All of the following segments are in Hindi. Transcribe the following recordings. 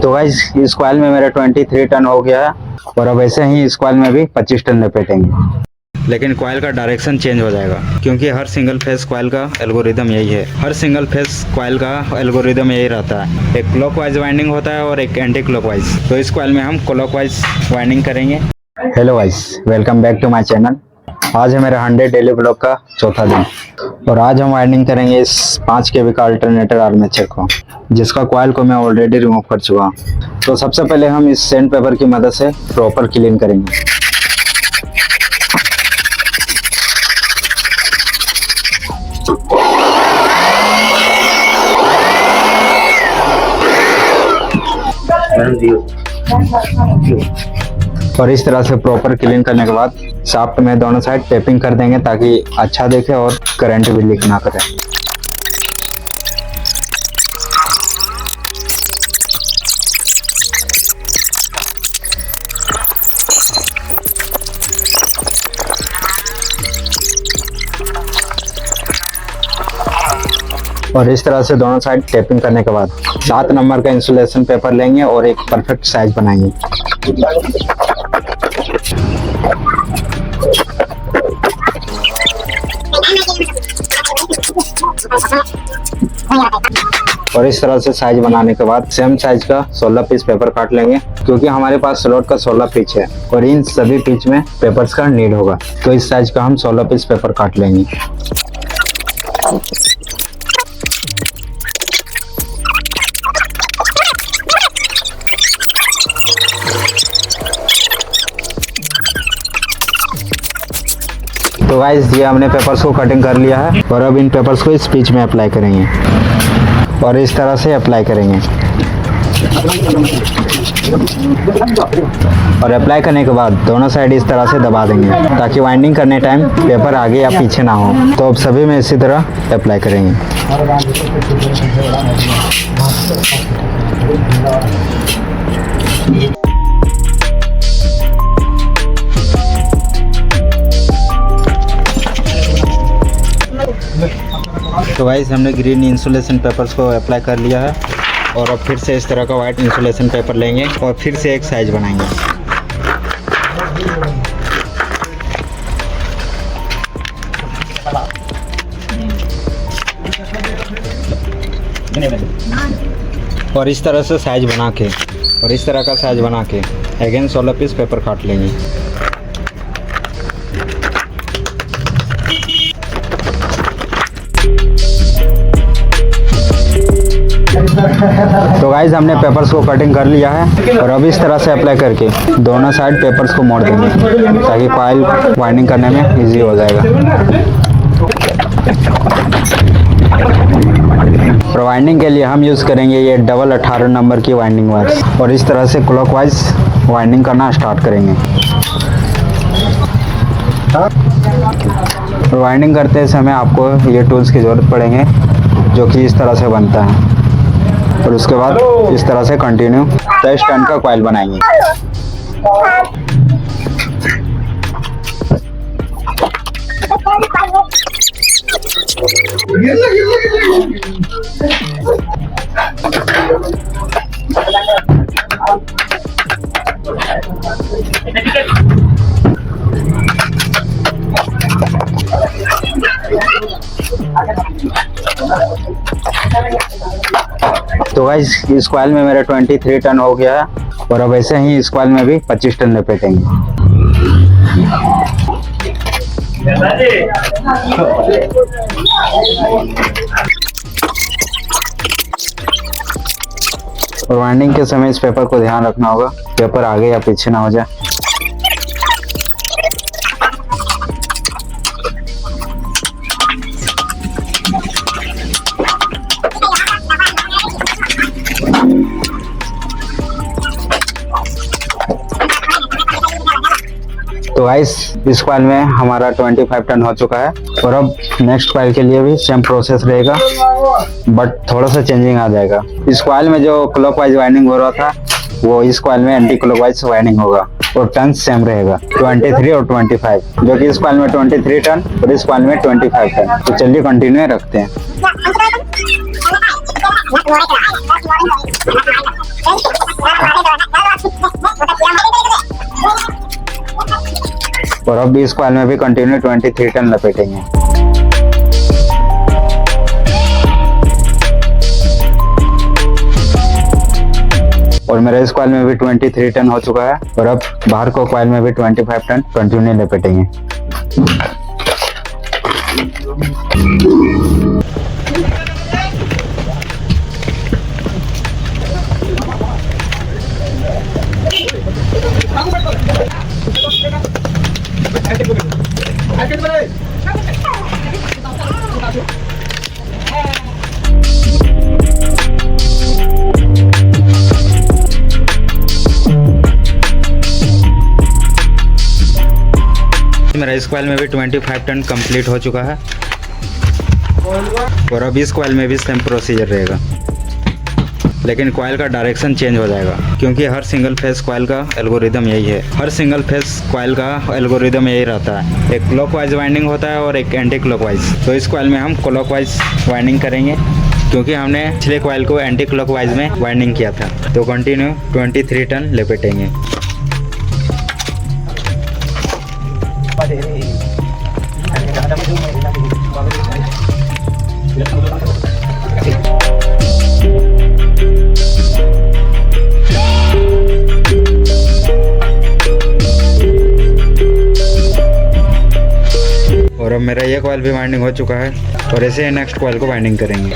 तो गाइस इस कॉइल में मेरा 23 टन हो गया है और अब ऐसे ही इस कॉइल में भी 25 टन लपेटेंगे। लेकिन कॉइल का डायरेक्शन चेंज हो जाएगा क्योंकि हर सिंगल फेस कॉइल का एल्गोरिदम यही है। हर सिंगल फेस कॉइल का एल्गोरिदम यही रहता है, एक क्लॉकवाइज वाइंडिंग होता है और एक एंटी क्लॉकवाइज। तो इस कॉइल में हम क्लॉकवाइज वाइंडिंग करेंगे। Hello guys, welcome back to my channel. आज है मेरा 100 डेली ब्लॉग का चौथा दिन और आज हम वाइंडिंग करेंगे इस 5 kV का अल्टरनेटर आर्मेचर को, जिसका कॉइल को मैं ऑलरेडी रिमूव कर चुका हूँ। तो सबसे पहले हम इस सैंड पेपर की मदद से प्रॉपर क्लीन करेंगे। और इस तरह से प्रॉपर क्लीन करने के बाद शाफ्ट में दोनों साइड टेपिंग कर देंगे ताकि अच्छा दिखे और करंट भी लीक ना करे। और इस तरह से दोनों साइड टेपिंग करने के बाद 7 नंबर का इंसुलेशन पेपर लेंगे और एक परफेक्ट साइज बनाएंगे। और इस तरह से साइज बनाने के बाद सेम साइज का 16 पीस पेपर काट लेंगे क्योंकि हमारे पास स्लॉट का 16 पीस है और इन सभी पीस में पेपर्स का नीड होगा। तो इस साइज का हम 16 पीस पेपर काट लेंगे। तो गाइस ये हमने पेपर्स को कटिंग कर लिया है और अब इन पेपर्स को इस पीच में अप्लाई करेंगे और इस तरह से अप्लाई करेंगे। और अप्लाई करने के बाद दोनों साइड इस तरह से दबा देंगे ताकि वाइंडिंग करने टाइम पेपर आगे या पीछे ना हो। तो अब सभी में इसी तरह अप्लाई करेंगे। तो गाइस हमने ग्रीन इंसुलेशन पेपर्स को अप्लाई कर लिया है और अब फिर से इस तरह का वाइट इंसुलेशन पेपर लेंगे और फिर से एक साइज बनाएंगे। और इस तरह से साइज बना के और इस तरह का साइज बना के अगेन 16 पीस पेपर काट लेंगे। तो गाइस हमने पेपर्स को कटिंग कर लिया है और अब इस तरह से अप्लाई करके दोनों साइड पेपर्स को मोड़ देंगे ताकि कॉइल वाइंडिंग करने में इजी हो जाएगा। और वाइंडिंग के लिए हम यूज़ करेंगे ये डबल 18 नंबर की वाइंडिंग वायर्स और इस तरह से क्लॉकवाइज वाइंडिंग करना स्टार्ट करेंगे। और वाइंडिंग करते समय आपको ये टूल्स की ज़रूरत पड़ेंगे जो कि इस तरह से बनता है और उसके बाद इस तरह से कंटिन्यू 23 टन का कॉइल बनाएंगे। तो गाइस इस कॉइल में मेरा 23 टन हो गया है और अब ऐसे ही इस कॉइल में भी 25 टन लपेटेंगे। और वाइंडिंग के समय इस पेपर को ध्यान रखना होगा पेपर आगे या पीछे ना हो जाए। तो गाइस इस कॉइल में हमारा 25 टन हो चुका है और अब नेक्स्ट कॉइल के लिए भी सेम प्रोसेस रहेगा बट थोड़ा सा चेंजिंग आ जाएगा। इस कॉइल में जो क्लॉकवाइज वाइंडिंग हो रहा था वो इस कॉइल में एंटी क्लॉकवाइज वाइंडिंग होगा और टन सेम रहेगा 23 और 25, जो कि इस कॉइल में 23 टन और इस कॉइल में 25 टन। तो चलिए कंटिन्यू रखते हैं। और अब भी इस कॉइल में भी कंटिन्यू 23 टन लपेटेंगे। और मेरा इस कॉइल में भी 23 टन हो चुका है और अब बाहर को कॉइल में भी 25 टन कंटिन्यू लपेटेंगे। मेरा इस कॉइल में भी 25 टन कंप्लीट हो चुका है और अब इस कॉइल में भी सेम प्रोसीजर रहेगा, लेकिन कॉइल का डायरेक्शन चेंज हो जाएगा क्योंकि हर सिंगल फेस कॉइल का एल्गोरिदम यही है। हर सिंगल फेस कॉइल का एल्गोरिदम यही रहता है, एक क्लॉकवाइज वाइंडिंग होता है और एक एंटी क्लॉकवाइज। तो इस कॉइल में हम क्लॉकवाइज वाइंडिंग करेंगे क्योंकि हमने पिछले कॉइल को एंटी क्लॉकवाइज में वाइंडिंग किया था। तो कंटिन्यू 23 टन लपेटेंगे। और अब मेरा ये कॉइल भी वाइंडिंग हो चुका है और ऐसे ही नेक्स्ट कॉइल को वाइंडिंग करेंगे।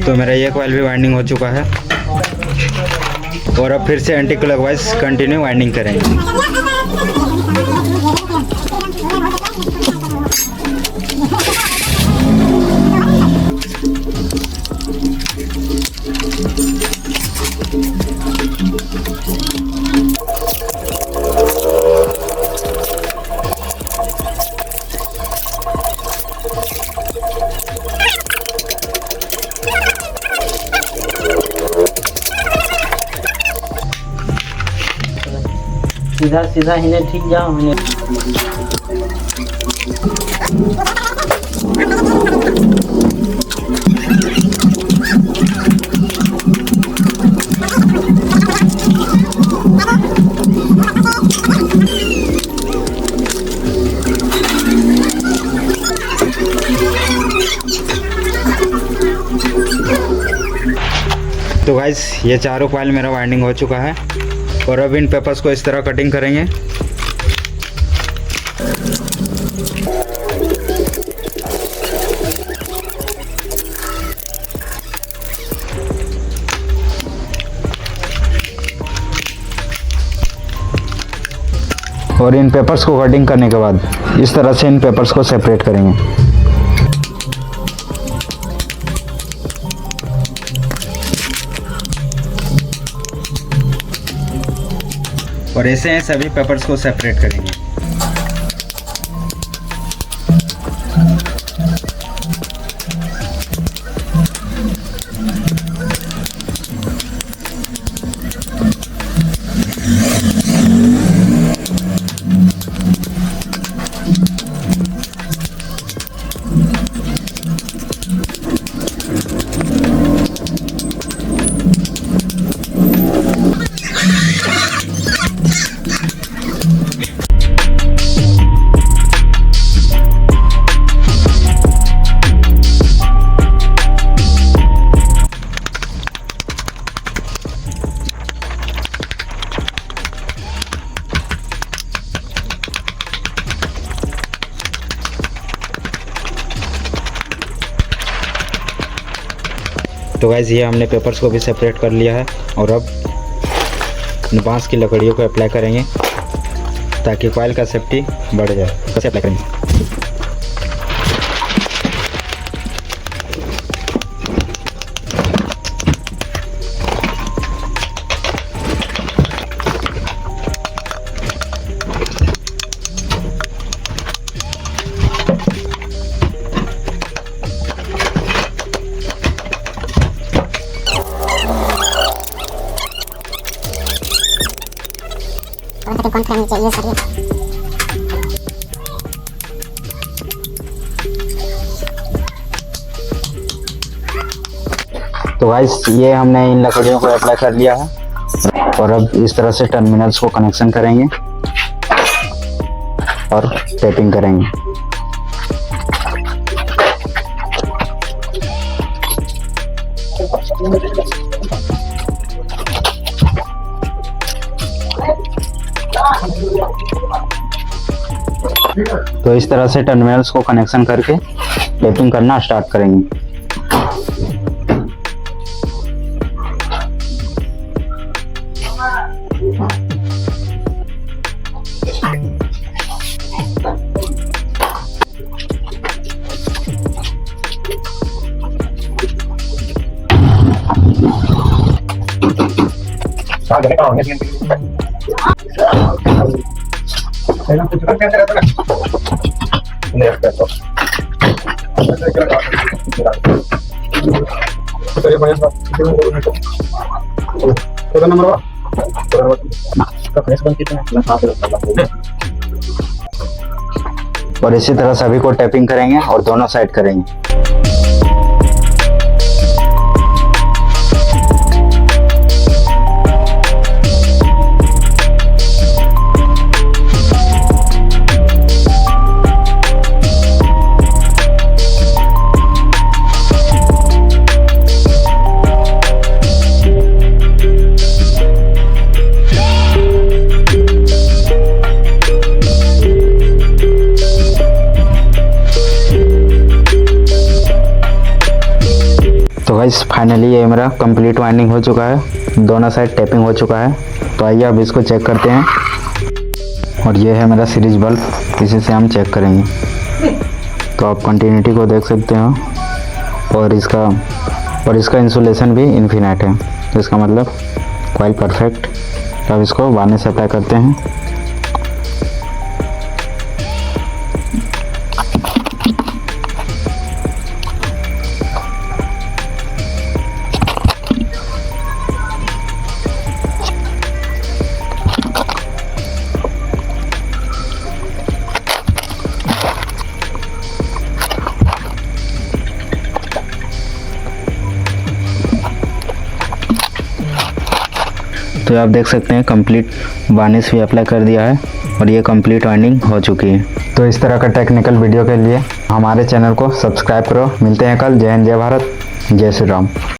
तो मेरा ये कॉइल भी वाइंडिंग हो चुका है और अब फिर से एंटी क्लॉकवाइज कंटिन्यू वाइंडिंग करेंगे। सीधा सीधा हिने ठीक जाओ हिने। तो गाइस ये चारों कॉइल मेरा वाइंडिंग हो चुका है और अब इन पेपर्स को इस तरह कटिंग करेंगे। और इन पेपर्स को कटिंग करने के बाद इस तरह से इन पेपर्स को सेपरेट करेंगे। और ऐसे हैं सभी पेपर्स को सेपरेट करेंगे। तो गाइस ये हमने पेपर्स को भी सेपरेट कर लिया है और अब बांस की लकड़ियों को अप्लाई करेंगे ताकि कॉइल का सेफ्टी बढ़ जाए। कैसे अप्लाई करेंगे? कौन करनी चाहिए सर ये? तो गाइस ये हमने इन लकड़ियों को अप्लाई कर लिया है और अब इस तरह से टर्मिनल्स को कनेक्शन करेंगे और टेपिंग करेंगे। तो इस तरह से टर्मिनल्स को कनेक्शन करके टेपिंग करना स्टार्ट करेंगे। और इसी तरह सभी को टैपिंग करेंगे और दोनों साइड करेंगे। तो गाइस फाइनली ये मेरा कंप्लीट वाइंडिंग हो चुका है, दोनों साइड टैपिंग हो चुका है। तो आइए अब इसको चेक करते हैं। और ये है मेरा सीरीज बल्ब, इसी से हम चेक करेंगे। तो आप कंटिन्यूटी को देख सकते हो और इसका इंसुलेशन भी इन्फिनिट है, तो इसका मतलब कॉइल परफेक्ट। तो अब इसको वार्निश अप्लाई करते हैं। तो आप देख सकते हैं कंप्लीट वार्निश भी अप्लाई कर दिया है और ये कंप्लीट वाइंडिंग हो चुकी है। तो इस तरह का टेक्निकल वीडियो के लिए हमारे चैनल को सब्सक्राइब करो। मिलते हैं कल। जय हिंद, जय भारत, जय श्री राम।